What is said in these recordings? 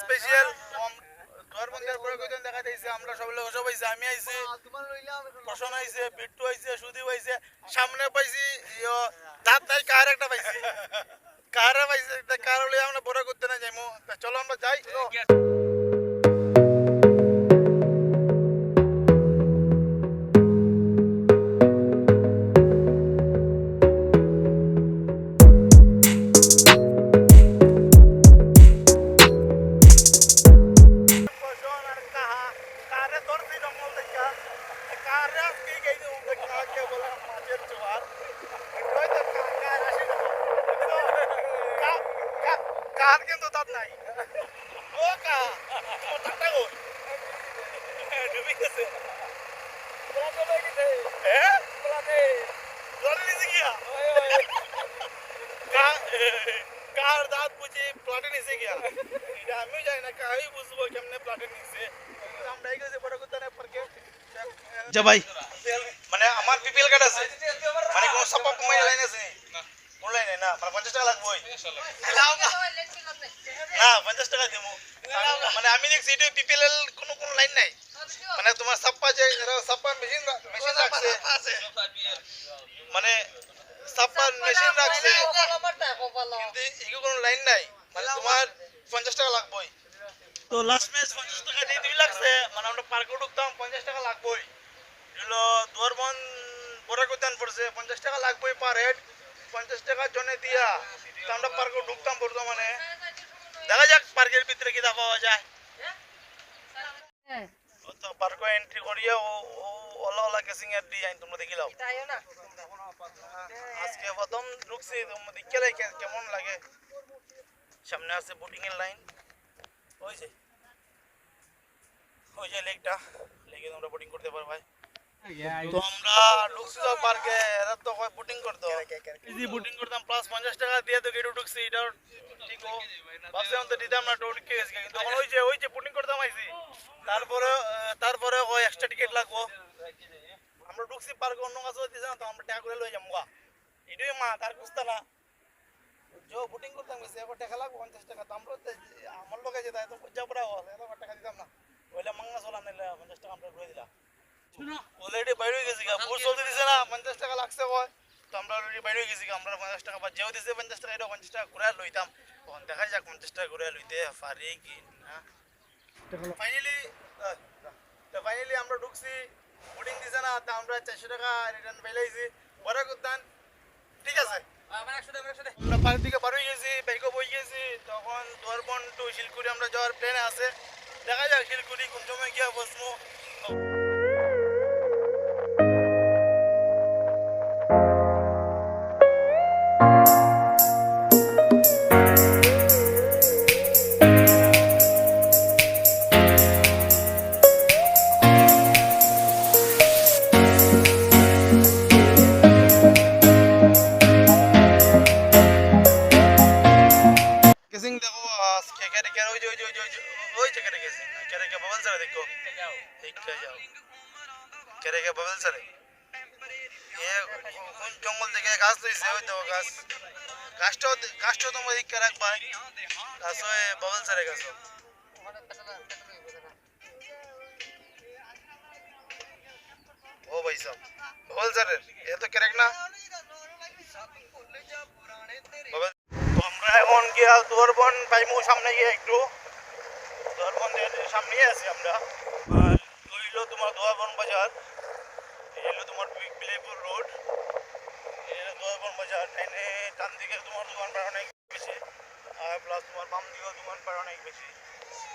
Special দুয়ার বন্ধের পরে কইতেন দেখা দিয়েছে আমরা সব লোক সব আইছে আমি আইছি প্রশান আইছে বিট্টু আইছে সুদীপ আইছে সামনে পাইছি দাঁত নাই কার একটা পাইছি কারা পাইছে কার হলে আমরা বড় করতে না যাইমু চলো আমরা যাই কার কিন্তু দাঁত নাই ও কা তোমার দাঁতটা কই ডুবে গেছে প্লাটে লই গেছে হ্যাঁ প্লাটে জল নিছে গিয়া কার দাঁত বুঝি প্লাটে নিছে গিয়া এটা আমি জানি না কাই বুঝবো কেমনে প্লাটে নিছে আমরা এই গেছে বড় কথা না পারকে যা ভাই মানে আমার বিপিএল কার্ড আছে মানে কোন সাপা কমাই লাইন আছে না কোন লাইন না মানে 50 টাকা লাগবে না 50 টাকা দেবো মানে আমি দেখছি এটা পিপিএল কোন কোন লাইন নাই মানে তোমার সাপ্পা যে সাপ্পা মেশিন রাখছে মানে সাপ্পা মেশিন রাখছে কিন্তু এগুলো কোন লাইন নাই মানে তোমার 50 টাকা লাগবে তো লাস্ট ম্যাচ 50 টাকা দিয়ে 2 লাগছে মানে আমরা পার্কে ঢুকতাম 50 টাকা লাগবে হলো দুয়ারবন বড় কইতান পড়ছে 50 টাকা লাগবে পার হেড 50 টাকা জনে দিয়া তো আমরা পার্কে ঢুকতাম বর্তমানে দেখা যাক পার্কের ভিতরে কি পাওয়া যায় তো পার্কে এন্ট্রি করিয়া ও ওলা ওলা কেসিং এর ডিজাইন তোমরা দেখিলাও আজকে প্রথম ঢুকছি তোমরা দেখলে কেমন লাগে সামনে আছে বোটিং এর লাইন ওই যে লেকটা লেকে তোমরা বোটিং করতে পারো ভাই তো আমরা ঢুকছি তো পার্কে এরা তো কয় বোটিং করতো ইজি বোটিং করতাম প্লাস 50 টাকা দিয়ে তো গেটে ঢুকছি এটা ঠিক ও ভাবছিলাম তো দিতাম না টোট কে গেছে কিন্তু ওই যে বোটিং করতাম আইছি তারপরে ওই এক্সট্রা টিকিট লাগবো আমরা ঢুকছি পার্কে অন্য কাছে দিছে না তো আমরা টাকা করে লই যাবো এটাই মা তার কুস্তা না যে বোটিং করতাম গেছে এবার টাকা লাগবো 50 টাকা তো আমরা আমার লোকে যেতে তো খুঁজা পড়া হল এবার টাকা দিতাম না ওইলে মাঙ্গা চলাম নিলে 50 টাকা আমরা ঘুরে দিলাম অলরেডি বাইরে হয়ে গেছি ভোর চলতে দিছে না 50 টাকা লাগছে কয় তো আমরা অলরেডি বাইরে হয়ে গেছি আমরা 50 টাকা বা যেও দিছে 50 টাকা এটা 50 টাকা ঘুরে লইতাম তখন দেখা যাক 50 টাকা ঘুরে লইতে পারি কি না ফাইনালি আমরা ঢুকছি বোটিং দিছে না তা আমরা 400 টাকা রিটার্ন পাইলাইছি বড় করতাম ঠিক আছে আমরা পার্ক থেকে বার হয়ে গেছি বাইকও বই গেছি তখন দুয়ারবন টু শিলকুড়ি আমরা যাওয়ার প্ল্যানে আছে দেখা যাক শিলকুড়ি কোন সময় গিয়া বসবো জঙ্গল থেকে গাছ লইছে ওই তো গাছটাও তোমার দিকে রাখবা গাছ ওই বাবল সারে গাছ ও ভাই সব বাবল সারের এ তো ক্যারেক না আমরা এখন গিয়া দুয়ারবন পাইমু সামনে গিয়ে একটু দুয়ারবন সামনে আছি আমরা আর হইলো তোমার দুয়ারবন বাজার এলো তোমার বিলেপুর রোড দুয়ারবন বাজার এনে ডান দিকে তোমার দোকানপাট অনেক বেশি আর প্লাস তোমার বাম দিকেও দোকানপাট অনেক বেশি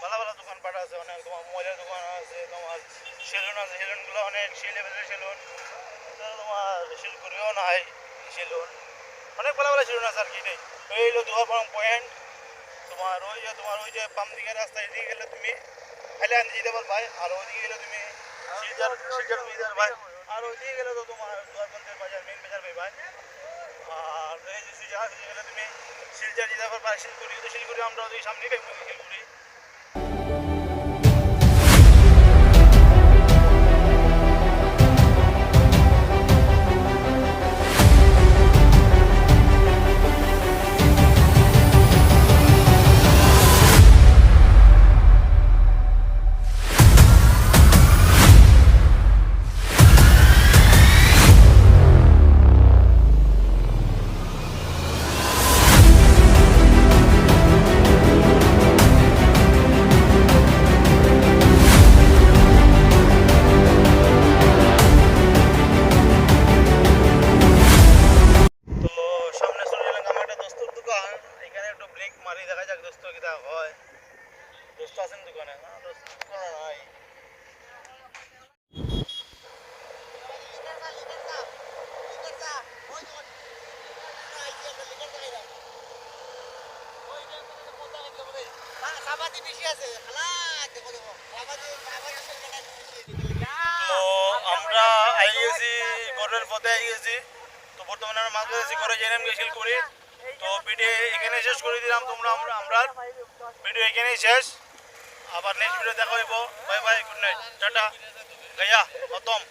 ভালো ভালো দোকানপাট আছে অনেক তোমার মোবাইলের দোকান আছে তোমার সেলুন আছে সেলুনগুলো অনেক সেই লেভেলের সেলুন তোমার শিলকুড়িও নাই সেলুন অনেক ভালো ভালো সেলুন আছে আর কি নেই এই হলো দুয়ারবন পয়েন্ট তোমার ওই যে বাম দিকের রাস্তা এদিকে গেলে তুমি খাইলে আনতে যেতে পারো ভাই আর ওইদিকে গেলে তুমি শিলচর ভাই আর ওইদিকে গেলে তো তোমার দুয়ারবন্দের বাজার মেন বাজার ভাই আর এই যে শিলচর গেলে তুমি শিলচর যেতে পারবা শিলকুড়ি আমরা ওই সামনেই পাইবো শিলকুড়ি ঘরের পথে এগিয়ে গেছি। তো বর্তমানে আমরা মাছ ধরেছি করে জেনেম গেছিল করি। তো ভিডিও এখানে শেষ করে দিলাম। তোমরা আমরা ভিডিও এখানেই শেষ। আবার নেক্সট ভিডিও দেখা হইব। Bye bye, good night, tata, গাইয়া খতম।